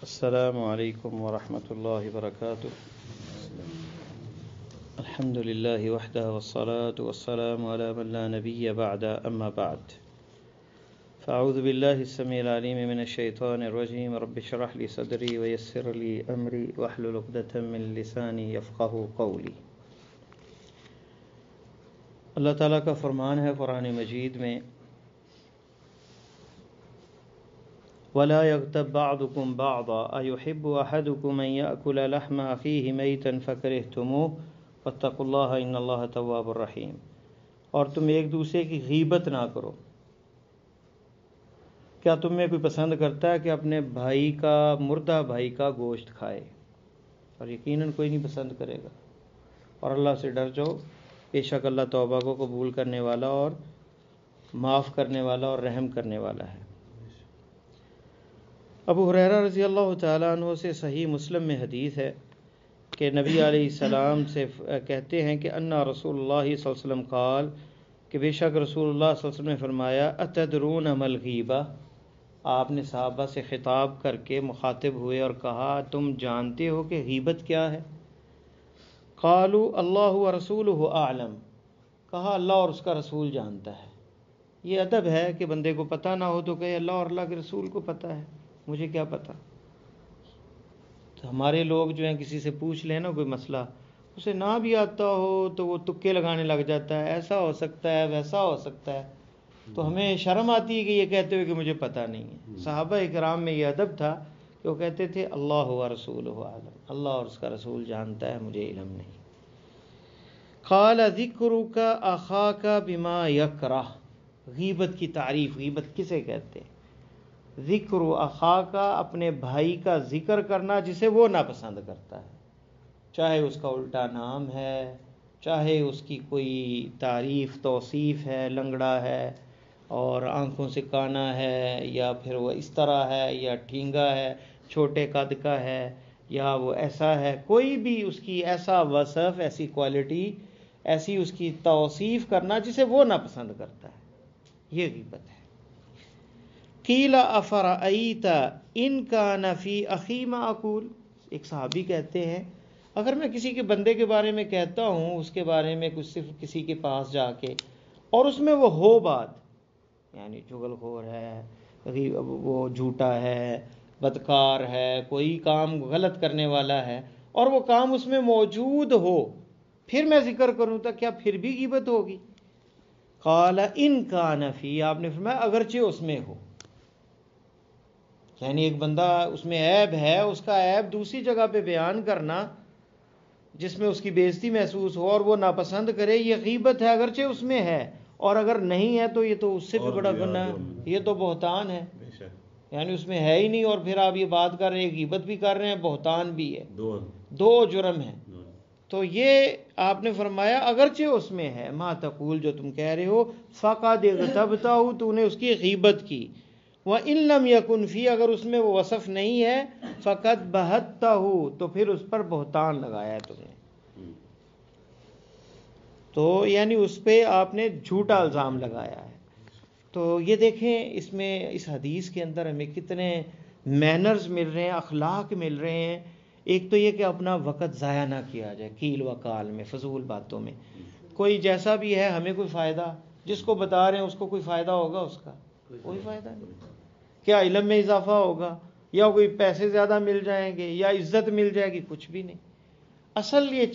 السلام علیکم ورحمۃ اللہ وبرکاتہ۔ الحمد للہ وحدہ والصلاة والسلام علی من لا نبی بعد اما بعد فاعوذ باللہ السمیع العلیم من الشیطان الرجیم رب اشرح لی صدری ویسر لی امری واحلل عقدۃ من لسانی یفقہوا قولی۔ اللہ تعالیٰ کا فرمان ہے قرآن مجید میں، وَلَا يَغْتَبْ بَعْضُكُمْ بَعْضًا أَيُحِبُّ أَحَدُكُمْ أَنْ يَأْكُلَ لَحْمَ أَخِيهِ مَيْتًا فَكَرِهْتُمُوهُ وَاتَّقُوا اللَّهَ إِنَّ اللَّهَ تَوَّابٌ رَحِيمٌ۔ اور تم ایک دوسرے کی غیبت نہ کرو۔ کیا تم میں کوئی پسند کرتا ہے کہ اپنے بھائی کا، مردہ بھائی کا گوشت کھائے؟ اور یقیناً کوئی نہیں پسند کرے گا۔ اور اللہ سے ڈر جاؤ، بے شک اللہ توبہ کو قبول کرنے والا اور معاف کرنے والا اور رحم کرنے والا ہے۔ ابو ہریرہ رضی اللہ تعالیٰ عنہ سے صحیح مسلم میں حدیث ہے کہ نبی علیہ السلام سے کہتے ہیں کہ ان رسول اللہ صلی اللہ علیہ وسلم قال، کہ بے شک رسول اللہ صلی اللہ علیہ وسلم نے فرمایا، اتدرون ما الغیبہ؟ آپ نے صحابہ سے خطاب کر کے مخاطب ہوئے اور کہا، تم جانتے ہو کہ غیبت کیا ہے؟ قالوا اللہ ورسولہ اعلم، کہا اللہ اور اس کا رسول جانتا ہے۔ یہ ادب ہے کہ بندے کو پتہ نہ ہو تو کہے اللہ اور اللہ کے رسول کو پتہ ہے، مجھے کیا پتہ۔ تو ہمارے لوگ جو ہیں کسی سے پوچھ لیں نا کوئی مسئلہ، اسے نہ بھی آتا ہو تو وہ تکے لگانے لگ جاتا ہے، ایسا ہو سکتا ہے ویسا ہو سکتا ہے۔ تو ہمیں شرم آتی ہے کہ یہ کہتے ہوئے کہ مجھے پتہ نہیں ہے۔ صحابہ اکرام میں یہ ادب تھا کہ وہ کہتے تھے اللہ ورسولہ اعلم، اللہ اور اس کا رسول جانتا ہے، مجھے علم نہیں۔ قال ذکرک اخاک بما یکرہ، غیبت کی تعریف، غیبت کسے کہتے ہیں؟ ذکر اخاک، اپنے بھائی کا ذکر کرنا جسے وہ ناپسند کرتا ہے، چاہے اس کا الٹا نام ہے، چاہے اس کی کوئی تعریف توصیف ہے، لنگڑا ہے اور آنکھوں سے کانا ہے، یا پھر وہ اس طرح ہے، یا ٹھینگا ہے، چھوٹے قد کا ہے، یا وہ ایسا ہے، کوئی بھی اس کی ایسا وصف، ایسی کوالٹی، ایسی اس کی توصیف کرنا جسے وہ ناپسند کرتا ہے، یہ غیبت ہے۔ قیل افرأیت ان کان فی اخی ما اقول، ایک صحابی کہتے ہیں اگر میں کسی کے بندے کے بارے میں کہتا ہوں، اس کے بارے میں کچھ صرف کسی کے پاس جا کے، اور اس میں وہ ہو بات، یعنی چغل خور ہے، وہ جھوٹا ہے، بدکار ہے، کوئی کام غلط کرنے والا ہے، اور وہ کام اس میں موجود ہو، پھر میں ذکر کروں تو کیا پھر بھی غیبت ہوگی؟ قال ان کان فی، آپ نے فرمایا اگرچہ اس میں ہو، یعنی ایک بندہ اس میں عیب ہے، اس کا عیب دوسری جگہ پہ بیان کرنا جس میں اس کی بےزتی محسوس ہو اور وہ ناپسند کرے، یہ غیبت ہے اگرچہ اس میں ہے، اور اگر نہیں ہے تو یہ تو اس سے بھی بڑا گناہ ہے، یہ تو بہتان ہے، یعنی اس میں ہے ہی نہیں اور پھر آپ یہ بات کر رہے ہیں، غیبت بھی کر رہے ہیں، بہتان بھی ہے، دو جرم ہیں۔ تو یہ آپ نے فرمایا اگرچہ اس میں ہے، ما تقول، جو تم کہہ رہے ہو، فقد اغتبتہ، تو نے اس کی غیبت کی، وَإِن لَمْ يَكُنْ فِي، اگر اس میں وہ وصف نہیں ہے، فَقَدْ بَهَتَّهُ، تو پھر اس پر بہتان لگایا ہے تم نے، تو یعنی اس پہ آپ نے جھوٹا الزام لگایا ہے۔ تو یہ دیکھیں اس میں، اس حدیث کے اندر ہمیں کتنے مینرز مل رہے ہیں، اخلاق مل رہے ہیں۔ ایک تو یہ کہ اپنا وقت ضائع نہ کیا جائے قیل و قال میں، فضول باتوں میں، کوئی جیسا بھی ہے ہمیں کوئی فائدہ، جس کو بتا رہے ہیں اس کو کوئی فائدہ ہوگا، اس کا کوئی فائدہ نہیں، کیا علم میں اضافہ ہوگا، یا کوئی پیسے زیادہ مل جائیں گے، یا عزت مل جائے گی، کچھ بھی نہیں۔ اصل یہ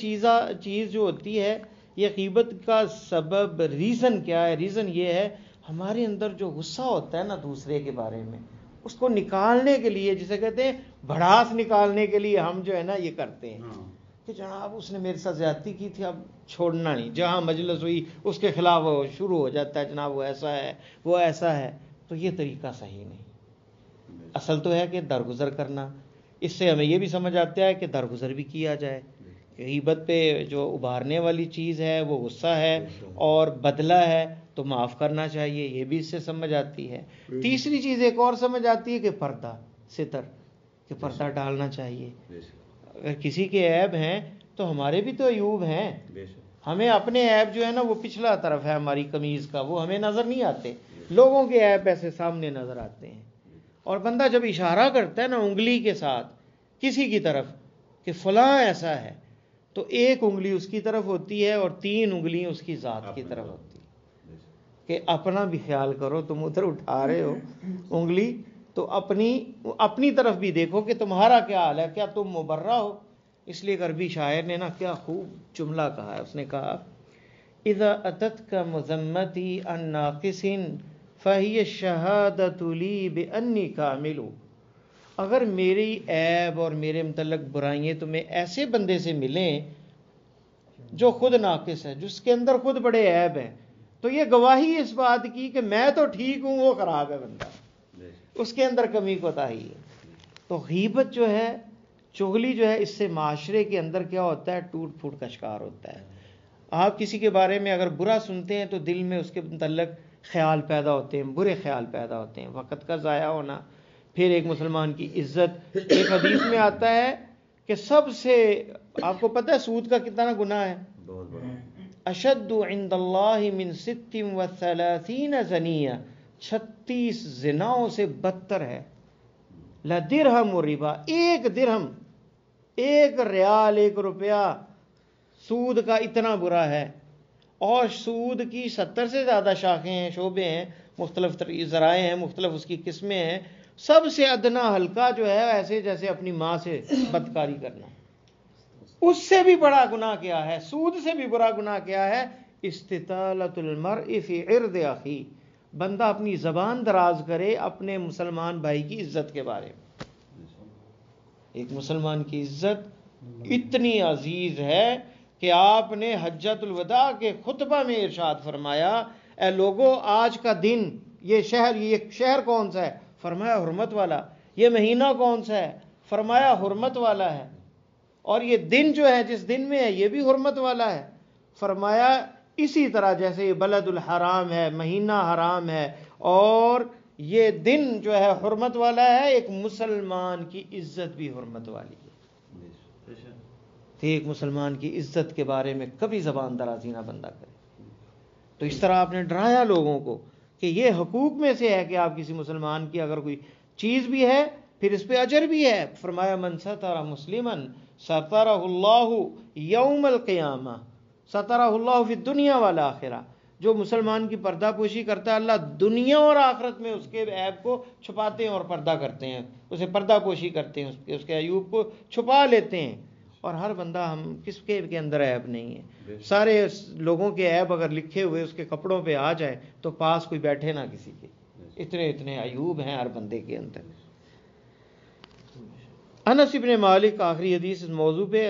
چیز جو ہوتی ہے، یہ غیبت کا سبب، ریزن کیا ہے؟ ریزن یہ ہے ہمارے اندر جو غصہ ہوتا ہے نا دوسرے کے بارے میں، اس کو نکالنے کے لیے، جسے کہتے ہیں بھڑاس نکالنے کے لیے، ہم جو ہے نا یہ کرتے ہیں کہ جناب اس نے میرے ساتھ زیادتی کی تھی، اب چھوڑنا نہیں، جہاں مجلس ہوئی اس کے خلاف وہ شروع ہو جاتا ہے، جناب وہ ایسا ہے، وہ ایسا ہے۔ تو یہ طریقہ صحیح نہیں۔ اصل تو ہے کہ درگزر کرنا، اس سے ہمیں یہ بھی سمجھ آتا ہے کہ درگزر بھی کیا جائے۔ غیبت پہ جو ابھارنے والی چیز ہے وہ غصہ ہے اور بدلہ ہے، تو معاف کرنا چاہیے، یہ بھی اس سے سمجھ آتی ہے۔ تیسری چیز ایک اور سمجھ آتی ہے کہ پردہ، ستر، کہ پردہ ڈالنا چاہیے۔ اگر کسی کے عیب ہیں تو ہمارے بھی تو عیوب ہیں، ہمیں اپنے عیب جو ہے نا وہ پچھلا طرف ہے ہماری قمیض کا، وہ ہمیں نظر نہیں آتے، لوگوں کے عیب ایسے سامنے نظر آتے ہیں، اور بندہ جب اشارہ کرتا ہے نا انگلی کے ساتھ کسی کی طرف کہ فلاں ایسا ہے، تو ایک انگلی اس کی طرف ہوتی ہے اور 3 انگلیاں اس کی ذات کی طرف ہوتی ہے کہ اپنا بھی خیال کرو، تم ادھر اٹھا رہے ہو انگلی تو اپنی طرف بھی دیکھو کہ تمہارا کیا حال ہے، کیا تم مبرہ ہو۔ اس لیے عربی شاعر نے نا کیا خوب جملہ کہا ہے، اس نے کہا اذا اتتک مذمتی عن ناقص فہی الشہادۃ لی بانی کامل، اگر میری عیب اور میرے متعلق برائیاں تمہیں ایسے بندے سے ملیں جو خود ناقص ہے، جس کے اندر خود بڑے عیب ہیں، تو یہ گواہی اس بات کی کہ میں تو ٹھیک ہوں، وہ خراب ہے بندہ، اس کے اندر کمی کوتاہی ہے۔ تو غیبت جو ہے، چغلی جو ہے، اس سے معاشرے کے اندر کیا ہوتا ہے، ٹوٹ پھوٹ کا شکار ہوتا ہے۔ آپ کسی کے بارے میں اگر برا سنتے ہیں تو دل میں اس کے متعلق خیال پیدا ہوتے ہیں، برے خیال پیدا ہوتے ہیں، وقت کا ضائع ہونا، پھر ایک مسلمان کی عزت۔ ایک حدیث میں آتا ہے کہ سب سے، آپ کو پتہ ہے سود کا کتنا گناہ ہے؟ بہت بڑا۔ اشد عند اللہ من 36 زنیہ، 36 زناؤں سے بدتر ہے۔ لدرہم ربا، ایک درہم، ایک ریال، 1 روپیہ سود کا اتنا برا ہے۔ اور سود کی 70 سے زیادہ شاخیں ہیں، شعبے ہیں، مختلف ذرائع ہیں، مختلف اس کی قسمیں ہیں۔ سب سے ادنا ہلکا جو ہے ایسے جیسے اپنی ماں سے بدکاری کرنا، اس سے بھی بڑا گناہ کیا ہے، سود سے بھی برا گناہ کیا ہے، استطالۃ المرء فی عرض اخی، بندہ اپنی زبان دراز کرے اپنے مسلمان بھائی کی عزت کے بارے میں۔ ایک مسلمان کی عزت اتنی عزیز ہے کہ آپ نے حجۃ الوداع کے خطبہ میں ارشاد فرمایا، اے لوگو آج کا دن، یہ شہر کون سا ہے؟ فرمایا حرمت والا۔ یہ مہینہ کون سا ہے؟ فرمایا حرمت والا ہے۔ اور یہ دن جو ہے جس دن میں ہے یہ بھی حرمت والا ہے۔ فرمایا اسی طرح جیسے یہ بلد الحرام ہے، مہینہ حرام ہے، اور یہ دن جو ہے حرمت والا ہے، ایک مسلمان کی عزت بھی حرمت والی ہے۔ ایک مسلمان کی عزت کے بارے میں کبھی زبان درازی نہ بندہ کرے۔ تو اس طرح آپ نے ڈرایا لوگوں کو کہ یہ حقوق میں سے ہے کہ آپ کسی مسلمان کی اگر کوئی چیز بھی ہے پھر اس پہ اجر بھی ہے۔ فرمایا من ستر مسلما سترہ اللہ یوم القیامہ، سترہ اللہ فی الدنیا والآخرہ، جو مسلمان کی پردہ پوشی کرتا ہے اللہ دنیا اور آخرت میں اس کے عیب کو چھپاتے ہیں اور پردہ کرتے ہیں، اسے پردہ پوشی کرتے ہیں، اس کے عیوب کو چھپا لیتے ہیں۔ اور ہر بندہ، ہم کس کے اندر عیب نہیں ہے، سارے لوگوں کے عیب اگر لکھے ہوئے اس کے کپڑوں پہ آ جائے تو پاس کوئی بیٹھے نہ کسی کے، اتنے عیوب ہیں ہر بندے کے اندر۔ انس ابن مالک، آخری حدیث اس موضوع پہ،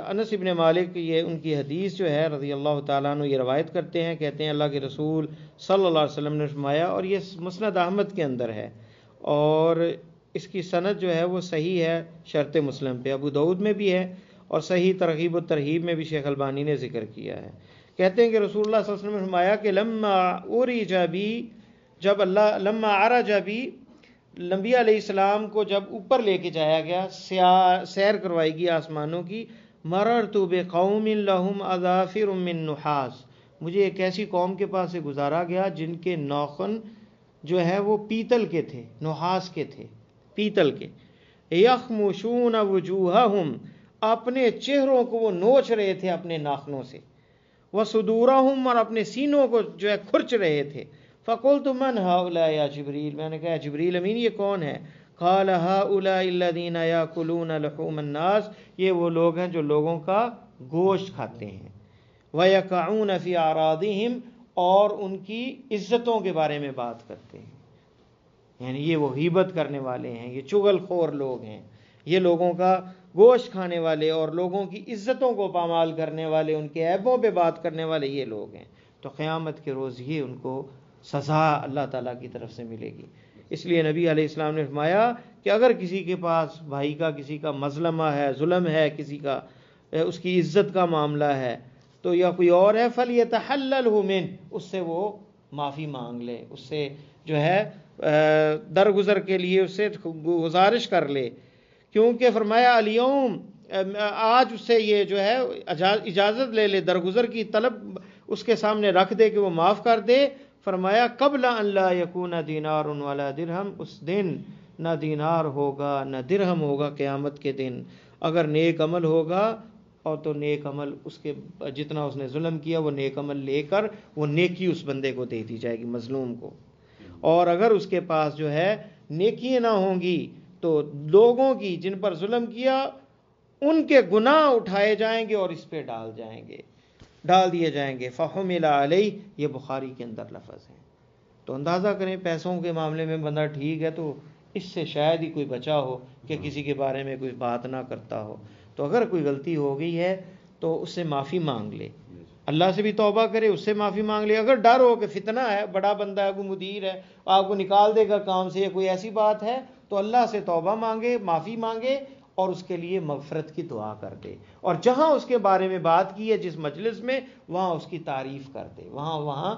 انس ابن مالک یہ ان کی حدیث جو ہے رضی اللہ تعالیٰ عنہ، یہ روایت کرتے ہیں، کہتے ہیں اللہ کے رسول صلی اللہ علیہ وسلم نے فرمایا، اور یہ مسند احمد کے اندر ہے اور اس کی سند جو ہے وہ صحیح ہے شرط مسلم پہ، ابو داؤد میں بھی ہے اور صحیح ترغیب و ترہیب میں بھی شیخ البانی نے ذکر کیا ہے۔ کہتے ہیں کہ رسول اللہ صلی اللہ علیہ وسلم نے فرمایا کہ لما عرج بی، نبی علیہ السلام کو جب اوپر لے کے جایا گیا، سیر کروائی گئی آسمانوں کی، مررت بقوم لهم اظافر من نحاس، مجھے ایک ایسی قوم کے پاس سے گزارا گیا جن کے ناخن جو ہے وہ پیتل کے تھے، نحاس کے تھے، پیتل کے، یخمشون وجوہہم، اپنے چہروں کو وہ نوچ رہے تھے اپنے ناخنوں سے، وصدورہم، اور اپنے سینوں کو جو ہے کھرچ رہے تھے۔ فقلت من هؤلاء یا جبریل، میں نے کہا جبریل امین یہ کون ہے؟ قال هؤلاء الذين ياكلون لحوم الناس، یہ وہ لوگ ہیں جو لوگوں کا گوشت کھاتے ہیں، ويقعون في اعراضهم، اور ان کی عزتوں کے بارے میں بات کرتے ہیں، یعنی یہ وہ غیبت کرنے والے ہیں، یہ چغل خور لوگ ہیں، یہ لوگوں کا گوشت کھانے والے اور لوگوں کی عزتوں کو پامال کرنے والے، ان کے عیبوں پہ بات کرنے والے یہ لوگ ہیں۔ تو قیامت کے روز یہ ان کو سزا اللہ تعالیٰ کی طرف سے ملے گی۔ اس لیے نبی علیہ السلام نے فرمایا کہ اگر کسی کے پاس بھائی کا کسی کا مظلمہ ہے، ظلم ہے، کسی کا اس کی عزت کا معاملہ ہے تو یا کوئی اور ہے، فَلْيَتَحَلَّلْهُ مِنْ، اس سے وہ معافی مانگ لے، اس سے جو ہے درگزر کے لیے اس سے گزارش کر لے، کیونکہ فرمایا الیوم، آج اس سے یہ جو ہے اجازت لے لے، درگزر کی طلب اس کے سامنے رکھ دے کہ وہ معاف کر دے۔ فرمایا قبل ان لا یکون دینار ولا درہم، اس دن نہ دینار ہوگا نہ درہم ہوگا قیامت کے دن. اگر نیک عمل ہوگا اور تو نیک عمل اس کے جتنا اس نے ظلم کیا وہ نیک عمل لے کر وہ نیکی اس بندے کو دے دی جائے گی مظلوم کو. اور اگر اس کے پاس جو ہے نیکی نہ ہوں گی تو لوگوں کی جن پر ظلم کیا ان کے گناہ اٹھائے جائیں گے اور اس پہ ڈال دیے جائیں گے. فحمل علیہ، یہ بخاری کے اندر لفظ ہے. تو اندازہ کریں پیسوں کے معاملے میں بندہ ٹھیک ہے تو اس سے شاید ہی کوئی بچا ہو کہ کسی کے بارے میں کوئی بات نہ کرتا ہو. تو اگر کوئی غلطی ہو گئی ہے تو اس سے معافی مانگ لے، اللہ سے بھی توبہ کرے، اس سے معافی مانگ لے. اگر ڈر ہو کہ فتنہ ہے، بڑا بندہ ہے، کوئی مدیر ہے، آپ کو نکال دے گا کام سے، یا کوئی ایسی بات ہے، تو اللہ سے توبہ مانگے، معافی مانگے اور اس کے لیے مغفرت کی دعا کر دے. اور جہاں اس کے بارے میں بات کی ہے جس مجلس میں، وہاں اس کی تعریف کر دے. وہاں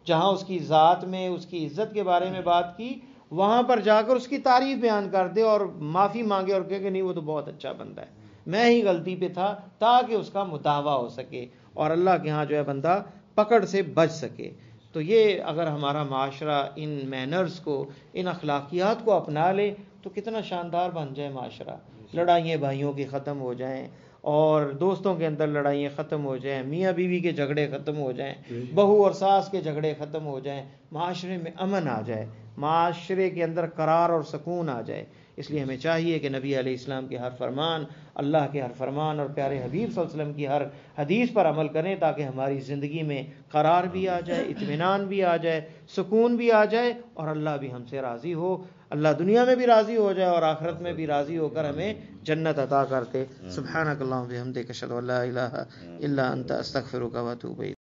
جہاں اس کی ذات میں اس کی عزت کے بارے میں بات کی، وہاں پر جا کر اس کی تعریف بیان کر دے اور معافی مانگے اور کہے کہ نہیں وہ تو بہت اچھا بندہ ہے، میں ہی غلطی پہ تھا، تاکہ اس کا مداوع ہو سکے اور اللہ کے ہاں جو ہے بندہ پکڑ سے بچ سکے. تو یہ اگر ہمارا معاشرہ ان مینرز کو، ان اخلاقیات کو اپنا لے تو کتنا شاندار بن جائے معاشرہ. لڑائیاں بھائیوں کی ختم ہو جائیں اور دوستوں کے اندر لڑائیاں ختم ہو جائیں، میاں بیوی کے جھگڑے ختم ہو جائیں، بہو اور ساس کے جھگڑے ختم ہو جائیں، معاشرے میں امن آ جائے، معاشرے کے اندر قرار اور سکون آ جائے. اس لیے ہمیں چاہیے کہ نبی علیہ السلام کے ہر فرمان، اللہ کے ہر فرمان اور پیارے حبیب صلی اللہ علیہ وسلم کی ہر حدیث پر عمل کریں تاکہ ہماری زندگی میں قرار بھی آ جائے، اطمینان بھی آ جائے، سکون بھی آ جائے اور اللہ بھی ہم سے راضی ہو. اللہ دنیا میں بھی راضی ہو جائے اور آخرت میں بھی راضی ہو کر ہمیں جنت عطا کرتے. سبحانک اللہم و بحمدک، اشہد ان لا الہ الا انت، استغفرک و اتوب الیک.